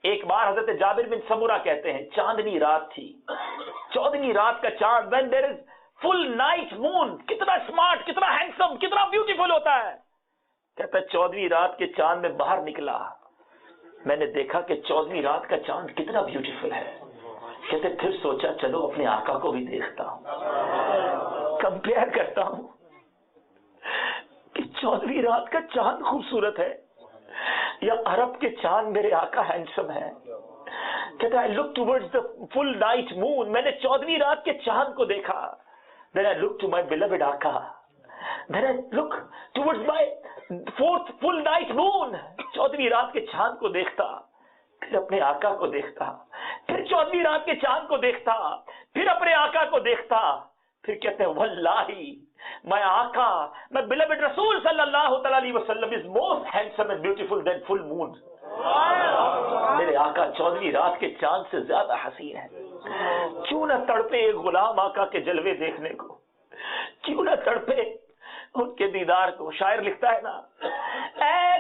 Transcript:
ایک بار حضرت جابر بن سمورہ کہتے ہیں چاندنی رات تھی، 14ویں رات کا چاند، when there is full night moon، کتنا اسمارٹ، کتنا ہینڈسم، کتنا بیوٹیفل ہوتا ہے. کہتا ہے 14ویں رات کے چاند میں باہر نکلا، میں نے دیکھا کہ 14ویں رات کا چاند کتنا بیوٹیفل ہے. کہتے پھر سوچا چلو اپنے آقا کو بھی دیکھتا ہوں، کمپیئر کرتا ہوں کہ 14ویں رات کا چاند خوبصورت ہے یا عرب کے چاند میرے آقا ہینڈسم ہے. کہتا ہے look towards the full night moon، میں نے 14ویں رات کے چاند کو دیکھا. then I look to my beloved آقا، then I look towards my fourth full night moon، 14ویں رات کے چاند کو دیکھتا، پھر اپنے آقا کو دیکھتا، پھر 14ویں رات کے چاند کو دیکھتا، پھر اپنے آقا کو دیکھتا. پھر کہتے ہیں واللہ my آقا، my beloved رسول صلی اللہ تعالی علیہ وسلم is most handsome and beautiful than full moon. میرے آقا 14ویں رات کے چاند سے زیادہ حسین ہے. کیوں نہ تڑپے ایک غلام آقا کے جلوے دیکھنے کو، کیوں نہ تڑپے ان کے دیدار کو. شاعر لکھتا ہے نا، اے